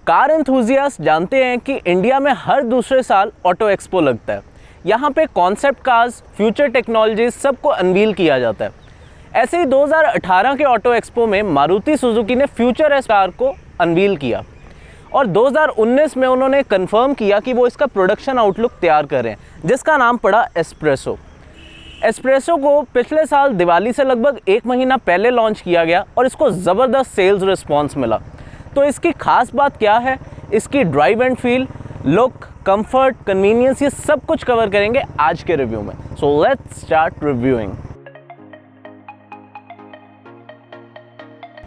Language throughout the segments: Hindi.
कार एंथुजियास्ट जानते हैं कि इंडिया में हर दूसरे साल ऑटो एक्सपो लगता है। यहाँ पे कॉन्सेप्ट कार्स, फ्यूचर टेक्नोलॉजीज सबको अनवील किया जाता है। ऐसे ही 2018 के ऑटो एक्सपो में मारुति सुजुकी ने फ्यूचर एस कार को अनवील किया और 2019 में उन्होंने कंफर्म किया कि वो इसका प्रोडक्शन आउटलुक तैयार कर रहे हैं, जिसका नाम पड़ा एस्प्रेसो। एस्प्रेसो को पिछले साल दिवाली से लगभग 1 महीना पहले लॉन्च किया गया और इसको ज़बरदस्त सेल्स रिस्पॉन्स मिला। तो इसकी खास बात क्या है, इसकी drive and feel, look, comfort, convenience, ये सब कुछ कवर करेंगे आज के रिव्यू में। So let's start reviewing.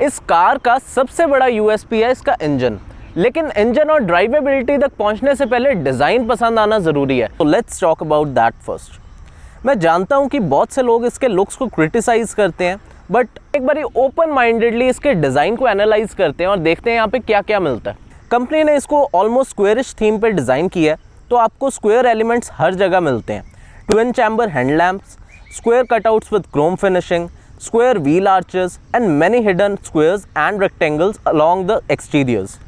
इस कार का सबसे बड़ा यूएसपी है इसका इंजन, लेकिन इंजन और ड्राइवेबिलिटी तक पहुंचने से पहले डिज़ाइन पसंद आना ज़रूरी है। तो let's talk about that first. मैं जानता हूं कि बहुत से लोग इसके लुक्स को क्रिटिसाइज करते हैं, बट एक बारी ओपन माइंडेडली इसके डिज़ाइन को एनालाइज करते हैं और देखते हैं यहाँ पे क्या क्या मिलता है। कंपनी ने इसको ऑलमोस्ट स्क्वेयरिश थीम पे डिज़ाइन किया है, तो आपको स्क्वायर एलिमेंट्स हर जगह मिलते हैं। Twin chamber headlamps, square cutouts with chrome finishing, square wheel arches and many hidden squares and rectangles along the exteriors.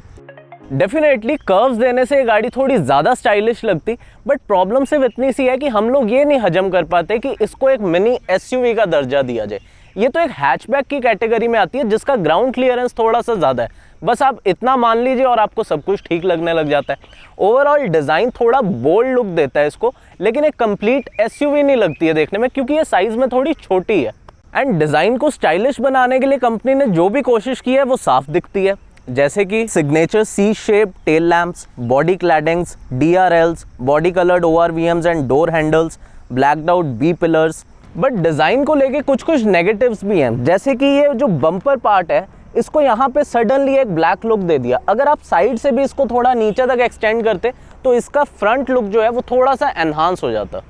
Definitely curves देने से ये गाड़ी थोड़ी ज़्यादा स्टाइलिश लगती, बट प्रॉब्लम सिर्फ इतनी सी है कि हम लोग ये नहीं हजम कर पाते कि इसको एक मिनी एसयूवी का दर्जा दिया जाए। ये तो एक हैचबैक की कैटेगरी में आती है, जिसका ग्राउंड क्लियरेंस थोड़ा सा ज़्यादा है। बस आप इतना मान लीजिए और आपको सब कुछ ठीक लगने लग जाता है। ओवरऑल डिज़ाइन थोड़ा बोल्ड लुक देता है इसको, लेकिन एक कंप्लीट एसयूवी नहीं लगती है देखने में, क्योंकि ये साइज़ में थोड़ी छोटी है। एंड डिज़ाइन को स्टाइलिश बनाने के लिए कंपनी ने जो भी कोशिश की है वो साफ दिखती है, जैसे कि signature C shape tail lamps, body claddings, DRLs, body coloured ORVMs and door handles, blacked out B pillars. But design को लेके कुछ कुछ नेगेटिव्स भी हैं, जैसे कि ये जो बम्पर पार्ट है इसको यहाँ पे सडनली एक ब्लैक लुक दे दिया। अगर आप साइड से भी इसको थोड़ा नीचे तक एक्सटेंड करते तो इसका फ्रंट लुक जो है वो थोड़ा सा एनहांस हो जाता।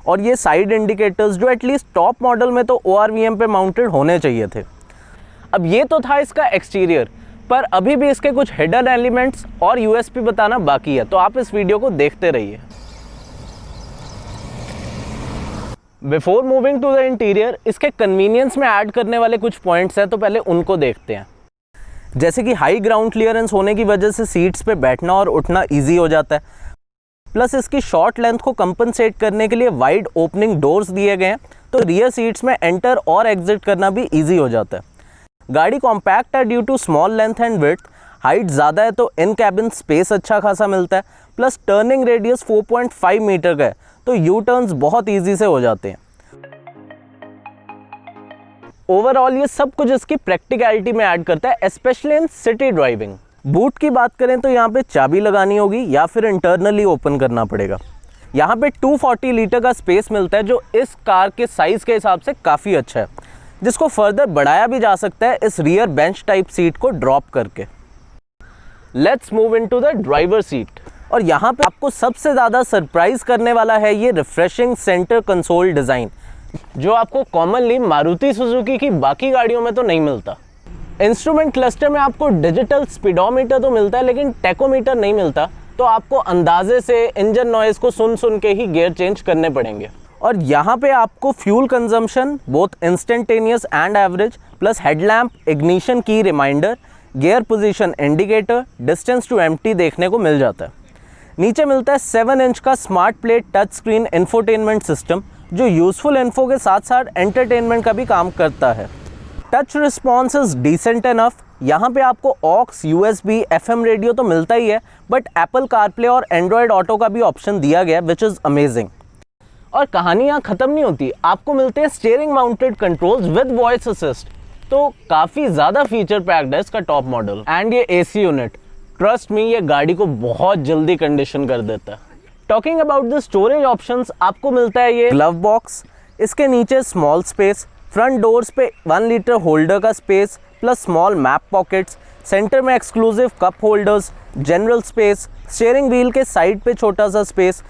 और ये साइड इंडिकेटर्स जो एटलीस्ट टॉप मॉडल में तो ORVM पे माउंटेड होने चाहिए थे। अब ये तो था इसका एक्सटीरियर, पर अभी भी इसके कुछ हिडन एलिमेंट्स और यूएसपी बताना बाकी है, तो आप इस वीडियो को देखते रहिए। Before moving to the interior, इसके कन्वीनियंस में ऐड करने वाले कुछ पॉइंट्स हैं, तो पहले उनको देखते हैं। जैसे कि हाई ग्राउंड क्लियरेंस होने की वजह से सीट्स पे बैठना और उठना ईजी हो जाता है। प्लस इसकी शॉर्ट लेंथ को कंपनसेट करने के लिए वाइड ओपनिंग डोर्स दिए गए हैं, तो रियर सीट्स में एंटर और एग्जिट करना भी ईजी हो जाता है। गाड़ी कॉम्पैक्ट है due to small length and width. Height ज़्यादा है तो इन कैबिन स्पेस अच्छा खासा मिलता है। प्लस टर्निंग रेडियस 4.5 मीटर का है, तो यू टर्न्स बहुत ईजी से हो जाते हैं। ओवरऑल ये सब कुछ इसकी प्रैक्टिकलिटी में ऐड करता है, specially in city driving. Boot की बात करें तो यहाँ पे चाबी लगानी होगी या फिर इंटरनली ओपन करना पड़ेगा। यहाँ पे 240 लीटर का स्पेस मिलता है, जो इस कार के साइज़ के हिसाब से काफ़ी अच्छा है, जिसको फर्दर बढ़ाया भी जा सकता है इस रियर बेंच टाइप सीट को ड्रॉप करके। Let's move into the driver seat. और यहाँ पे आपको सबसे ज़्यादा सरप्राइज करने वाला है ये रिफ्रेशिंग सेंटर कंसोल डिज़ाइन, जो आपको कॉमनली मारुति सुजुकी की बाकी गाड़ियों में तो नहीं मिलता। इंस्ट्रूमेंट क्लस्टर में आपको डिजिटल स्पीडोमीटर तो मिलता है, लेकिन टैकोमीटर नहीं मिलता, तो आपको अंदाजे से इंजन नॉइज़ को सुन सुन के ही गियर चेंज करने पड़ेंगे। और यहाँ पे आपको fuel consumption both instantaneous and average, plus headlamp, ignition key reminder, gear position indicator, distance to empty देखने को मिल जाता है। नीचे मिलता है 7 इंच का smart play touch screen infotainment system, जो यूजफुल इन्फो के साथ साथ एंटरटेनमेंट का भी काम करता है। Touch response is decent enough. यहाँ पे आपको ऑक्स, USB, FM रेडियो तो मिलता ही है, बट एप्पल कारप्ले और एंड्रॉयड ऑटो का भी ऑप्शन दिया गया है, विच इज़ अमेजिंग। और कहानी यहाँ ख़त्म नहीं होती, आपको मिलते हैं steering mounted controls with voice assist, तो काफ़ी ज़्यादा फीचर पैक्ड है इसका टॉप मॉडल। एंड ये AC यूनिट, ट्रस्ट मी, ये गाड़ी को बहुत जल्दी कंडीशन कर देता है। Talking about the storage options, आपको मिलता है ये ग्लव बॉक्स, इसके नीचे स्मॉल स्पेस, फ्रंट डोर्स पे 1 लीटर होल्डर का space, plus small map pockets, centre में exclusive cup holders, general space, steering wheel के साइड पे छोटा सा स्पेस।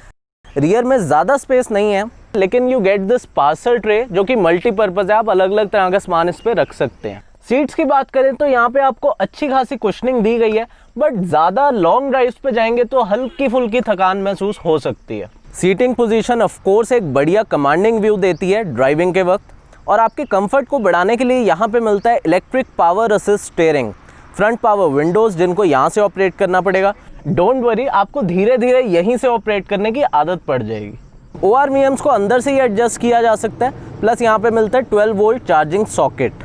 रियर में ज़्यादा स्पेस नहीं है, लेकिन you get this parcel tray, जो कि मल्टीपर्पज़ है, आप अलग अलग तरह का सामान इस पर रख सकते हैं। सीट्स की बात करें तो यहाँ पे आपको अच्छी खासी कुशनिंग दी गई है, बट ज़्यादा लॉन्ग ड्राइव्स पे जाएंगे तो हल्की फुल्की थकान महसूस हो सकती है। सीटिंग पोजीशन ऑफ कोर्स एक बढ़िया कमांडिंग व्यू देती है ड्राइविंग के वक्त, और आपके कंफर्ट को बढ़ाने के लिए यहाँ पे मिलता है electric power assist steering, front power Windows जिनको यहाँ से ऑपरेट करना पड़ेगा। डोंट वरी, आपको धीरे धीरे यहीं से ऑपरेट करने की आदत पड़ जाएगी। ORVMs को अंदर से ही एडजस्ट किया जा सकता है, प्लस यहाँ पे मिलता है 12 वोल्ट चार्जिंग सॉकेट।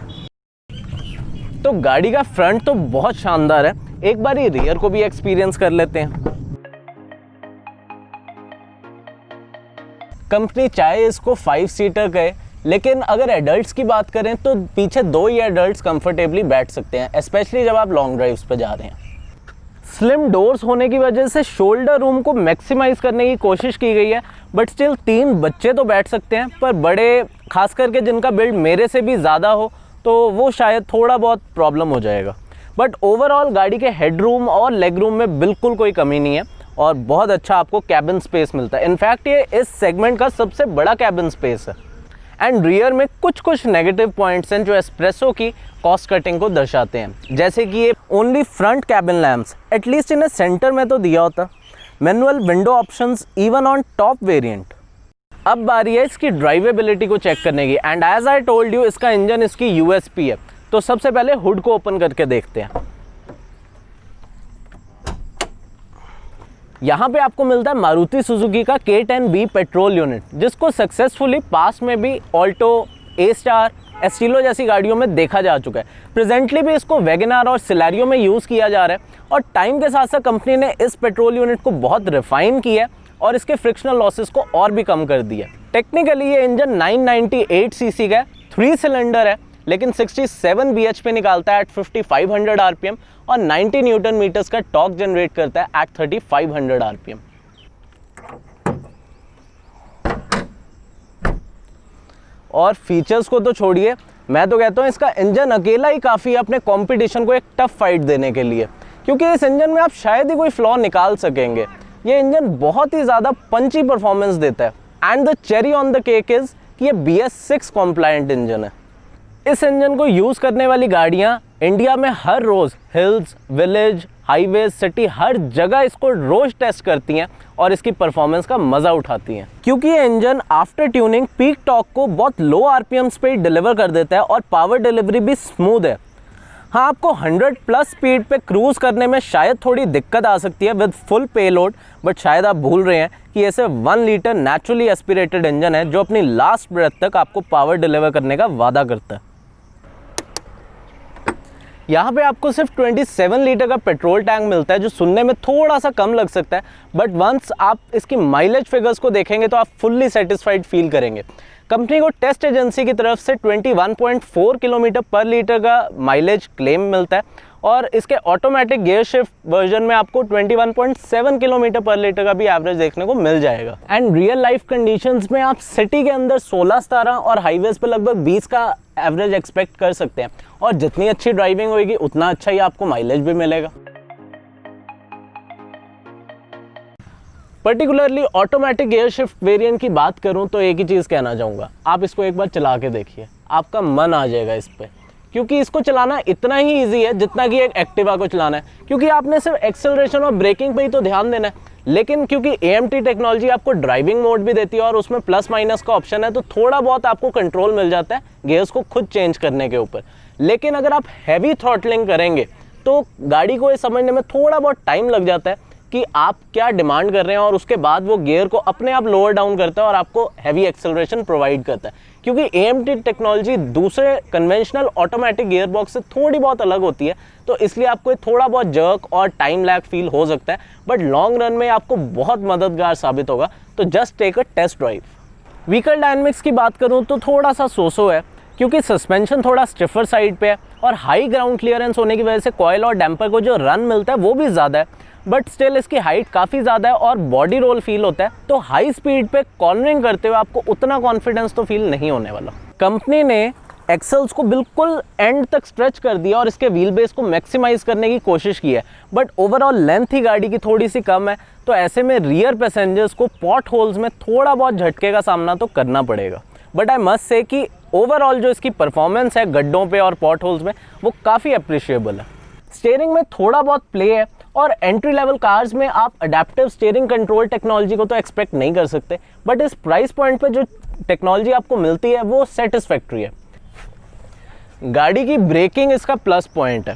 तो गाड़ी का फ्रंट तो बहुत शानदार है, एक बार ये रियर को भी एक्सपीरियंस कर लेते हैं। कंपनी चाहे इसको 5 सीटर कहे, लेकिन अगर एडल्ट्स की बात करें तो पीछे 2 ही एडल्ट्स कंफर्टेबली बैठ सकते हैं, स्पेशली जब आप लॉन्ग ड्राइव्स पे जा रहे हैं। स्लिम डोर्स होने की वजह से शोल्डर रूम को मैक्सिमाइज करने की कोशिश की गई है, बट स्टिल 3 बच्चे तो बैठ सकते हैं, पर बड़े खास करके जिनका बिल्ड मेरे से भी ज़्यादा हो तो वो शायद थोड़ा बहुत प्रॉब्लम हो जाएगा। बट ओवरऑल गाड़ी के हेडरूम और लेग रूम में बिल्कुल कोई कमी नहीं है और बहुत अच्छा आपको कैबिन स्पेस मिलता है। इनफैक्ट ये इस सेगमेंट का सबसे बड़ा कैबिन स्पेस है। एंड रियर में कुछ नेगेटिव पॉइंट्स हैं जो एस्प्रेसो की कॉस्ट कटिंग को दर्शाते हैं, जैसे कि ये only front cabin lamps, at least इन्हें सेंटर में तो दिया होता। Manual window options even on top variant. अब बारी है इसकी ड्राइवेबिलिटी को चेक करने की, and as I told you इसका इंजन इसकी USP है। तो सबसे पहले हुड को ओपन करके देखते हैं। यहाँ पे आपको मिलता है मारुति सुजुकी का K10B पेट्रोल यूनिट, जिसको सक्सेसफुली पास में भी ऑल्टो, A-स्टार, एस्टिलो जैसी गाड़ियों में देखा जा चुका है। प्रेजेंटली भी इसको वैगनआर और सिलेरियो में यूज़ किया जा रहा है, और टाइम के साथ साथ कंपनी ने इस पेट्रोल यूनिट को बहुत रिफाइन किया है और इसके फ्रिक्शनल लॉसेस को और भी कम कर दिया। टेक्निकली ये इंजन 998 सीसी का 3 सिलेंडर है, लेकिन 67 bhp निकालता है एट 5500 RPM और 90 न्यूटन मीटर्स का टॉर्क जनरेट करता है एट 3500 RPM। और फीचर्स को तो छोड़िए, मैं तो कहता हूँ इसका इंजन अकेला ही काफ़ी है अपने कंपटीशन को एक टफ फाइट देने के लिए, क्योंकि इस इंजन में आप शायद ही कोई फ्लॉ निकाल सकेंगे। ये इंजन बहुत ही ज़्यादा पंची परफॉर्मेंस देता है, and the cherry on the cake is कि ये BS6 कॉम्प्लायंट इंजन है। इस इंजन को यूज़ करने वाली गाड़ियाँ इंडिया में हर रोज़ हिल्स, विलेज, हाईवेज, सिटी हर जगह इसको रोज़ टेस्ट करती हैं और इसकी परफॉर्मेंस का मज़ा उठाती हैं, क्योंकि ये engine after tuning peak torque को बहुत लो RPMs पे डिलीवर कर देता है और पावर डिलीवरी भी स्मूथ है। हाँ, आपको 100+ स्पीड पे क्रूज़ करने में शायद थोड़ी दिक्कत आ सकती है विद फुल पेलोड, बट शायद आप भूल रहे हैं कि ये सिर्फ 1 लीटर नेचुरली एस्पिरेटेड इंजन है जो अपनी लास्ट ब्रेथ तक आपको पावर डिलीवर करने का वादा करता है। यहाँ पे आपको सिर्फ 27 लीटर का पेट्रोल टैंक मिलता है, जो सुनने में थोड़ा सा कम लग सकता है, बट वंस आप इसकी माइलेज फिगर्स को देखेंगे तो आप फुल्ली सेटिस्फाइड फील करेंगे। कंपनी को टेस्ट एजेंसी की तरफ से 21.4 किलोमीटर पर लीटर का माइलेज क्लेम मिलता है, और इसके ऑटोमेटिक गियर शिफ्ट वर्जन में आपको 21.7 किलोमीटर पर लीटर का भी एवरेज देखने को मिल जाएगा। एंड रियल लाइफ कंडीशंस में आप सिटी के अंदर 16-17 और हाईवेज पे लगभग 20 का एवरेज एक्सपेक्ट कर सकते हैं, और जितनी अच्छी ड्राइविंग होगी उतना अच्छा ही आपको माइलेज भी मिलेगा। Particularly automatic gear shift variant की बात करूं तो एक ही चीज़ कहना चाहूँगा, आप इसको एक बार चला के देखिए, आपका मन आ जाएगा इस पर, क्योंकि इसको चलाना इतना ही इजी है जितना कि एक एक्टिवा को चलाना है, क्योंकि आपने सिर्फ एक्सेलरेशन और ब्रेकिंग पे ही तो ध्यान देना है। लेकिन क्योंकि AMT टेक्नोलॉजी आपको ड्राइविंग मोड भी देती है और उसमें प्लस माइनस का ऑप्शन है, तो थोड़ा बहुत आपको कंट्रोल मिल जाता है गियर्स को खुद चेंज करने के ऊपर। लेकिन अगर आप हैवी थ्रॉटलिंग करेंगे तो गाड़ी को ये समझने में थोड़ा बहुत टाइम लग जाता है कि आप क्या डिमांड कर रहे हैं, और उसके बाद वो गियर को अपने आप लोअर डाउन करता है और आपको हैवी एक्सेलरेशन प्रोवाइड करता है। क्योंकि AMT टेक्नोलॉजी दूसरे कन्वेंशनल ऑटोमेटिक गियर बॉक्स से थोड़ी बहुत अलग होती है, तो इसलिए आपको थोड़ा बहुत जर्क और टाइम लैग फील हो सकता है, बट लॉन्ग रन में आपको बहुत मददगार साबित होगा। तो just take a test drive. Vehicle dynamics की बात करूँ तो थोड़ा सा सोसो है, क्योंकि सस्पेंशन थोड़ा स्टिफर साइड पे है और हाई ग्राउंड क्लियरेंस होने की वजह से कॉइल और डैम्पर को जो रन मिलता है वो भी ज़्यादा है, बट स्टिल इसकी हाइट काफ़ी ज़्यादा है और बॉडी रोल फील होता है, तो हाई स्पीड पे कॉर्नरिंग करते हुए आपको उतना कॉन्फिडेंस तो फील नहीं होने वाला। कंपनी ने एक्सेल्स को बिल्कुल एंड तक स्ट्रेच कर दिया और इसके व्हील बेस को मैक्सिमाइज करने की कोशिश की है, बट ओवरऑल लेंथ ही गाड़ी की थोड़ी सी कम है, तो ऐसे में रियर पैसेंजर्स को पॉट होल्स में थोड़ा बहुत झटके का सामना तो करना पड़ेगा। बट आई मस्ट से कि ओवरऑल जो इसकी परफॉर्मेंस है गड्ढों पे और पॉट होल्स में वो काफ़ी अप्रिशिएबल है। स्टीयरिंग में थोड़ा बहुत प्ले है और एंट्री लेवल कार्स में आप अडेप्टिव स्टीयरिंग कंट्रोल टेक्नोलॉजी को तो एक्सपेक्ट नहीं कर सकते, बट इस प्राइस पॉइंट पे जो टेक्नोलॉजी आपको मिलती है वो सेटिस्फैक्ट्री है। गाड़ी की ब्रेकिंग इसका प्लस पॉइंट है।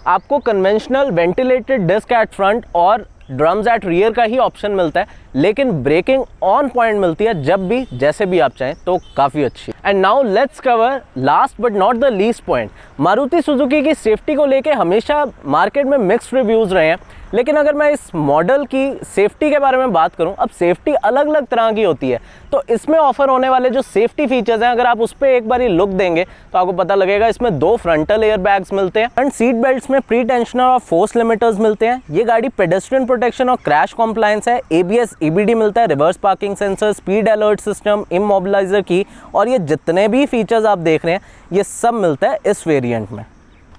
आपको conventional ventilated disc at front और ड्रम्स एट रियर का ही ऑप्शन मिलता है, लेकिन ब्रेकिंग ऑन पॉइंट मिलती है जब भी जैसे भी आप चाहें, तो काफ़ी अच्छी। And now let's cover last but not the least point. Maruti Suzuki की सेफ्टी को लेके हमेशा मार्केट में मिक्स्ड रिव्यूज़ रहे हैं, लेकिन अगर मैं इस मॉडल की सेफ्टी के बारे में बात करूं, अब सेफ्टी अलग अलग तरह की होती है, तो इसमें ऑफर होने वाले जो सेफ्टी फीचर्स हैं अगर आप उस पर एक बारी लुक देंगे तो आपको पता लगेगा। इसमें 2 फ्रंटल एयर बैग्स मिलते हैं एंड सीट बेल्ट्स में प्री टेंशनर और फोर्स लिमिटर्स मिलते हैं। ये गाड़ी पेडेस्ट्रियन प्रोटेक्शन और क्रैश कॉम्प्लायंस है, ABS EBD मिलता है, reverse parking sensor, speed alert system, immobiliser की, और ये जितने भी फीचर्स आप देख रहे हैं ये सब मिलता है इस वेरिएंट में।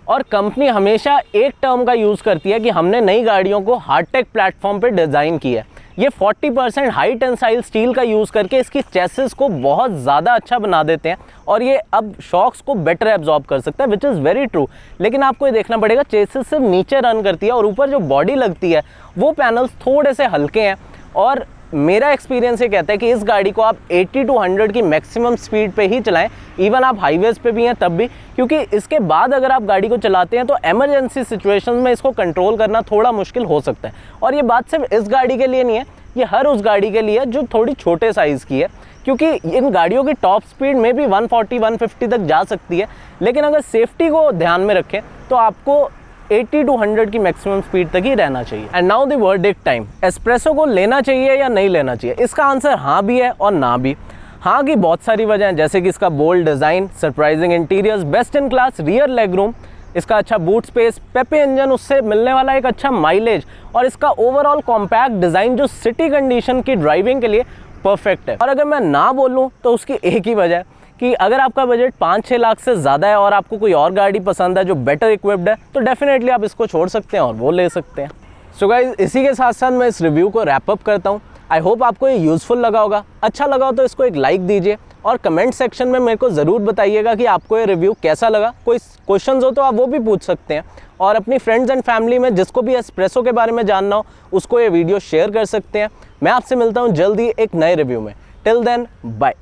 और कंपनी हमेशा एक टर्म का यूज़ करती है कि हमने नई गाड़ियों को हार्डटेक प्लेटफॉर्म पे डिज़ाइन किया है। ये 40% हाई टेंसाइल स्टील का यूज़ करके इसकी चेसिस को बहुत ज़्यादा अच्छा बना देते हैं और ये अब शॉक्स को बेटर एब्जॉर्ब कर सकता है, विच इज़ वेरी ट्रू। लेकिन आपको ये देखना पड़ेगा, चेसिस सिर्फ नीचे रन करती है और ऊपर जो बॉडी लगती है वो पैनल्स थोड़े से हल्के हैं। और मेरा एक्सपीरियंस ये कहता है कि इस गाड़ी को आप 80 to 100 की मैक्सिमम स्पीड पे ही चलाएं, इवन आप हाईवेज़ पे भी हैं तब भी, क्योंकि इसके बाद अगर आप गाड़ी को चलाते हैं तो एमरजेंसी सिचुएशंस में इसको कंट्रोल करना थोड़ा मुश्किल हो सकता है। और ये बात सिर्फ इस गाड़ी के लिए नहीं है, ये हर उस गाड़ी के लिए जो थोड़ी छोटे साइज़ की है, क्योंकि इन गाड़ियों की टॉप स्पीड में भी 140-150 तक जा सकती है। लेकिन अगर सेफ्टी को ध्यान में रखें तो आपको 80 to 100 की मैक्सिमम स्पीड तक ही रहना चाहिए। And now the verdict time, espresso को लेना चाहिए या नहीं लेना चाहिए? इसका आंसर हाँ भी है और ना भी। हाँ की बहुत सारी वजह हैं, जैसे कि इसका bold design, surprising interiors, best in class rear legroom, इसका अच्छा बूट स्पेस, पेपे इंजन, उससे मिलने वाला एक अच्छा माइलेज, और इसका ओवरऑल कॉम्पैक्ट डिज़ाइन जो सिटी कंडीशन की ड्राइविंग के लिए परफेक्ट है। और अगर मैं ना बोलूँ तो उसकी एक ही वजह है कि अगर आपका बजट 5-6 लाख से ज़्यादा है और आपको कोई और गाड़ी पसंद है जो बेटर इक्विप्ड है, तो डेफिनेटली आप इसको छोड़ सकते हैं और वो ले सकते हैं। सो गाइस, इसी के साथ साथ मैं इस रिव्यू को रैप अप करता हूँ। आई होप आपको ये यूज़फुल लगा होगा। अच्छा लगा हो तो इसको एक लाइक दीजिए और कमेंट सेक्शन में मेरे को ज़रूर बताइएगा कि आपको ये रिव्यू कैसा लगा। कोई क्वेश्चंस हो तो आप वो भी पूछ सकते हैं, और अपनी फ्रेंड्स एंड फैमिली में जिसको भी एस्प्रेसो के बारे में जानना हो उसको ये वीडियो शेयर कर सकते हैं। मैं आपसे मिलता हूँ जल्दी एक नए रिव्यू में। Till then, bye.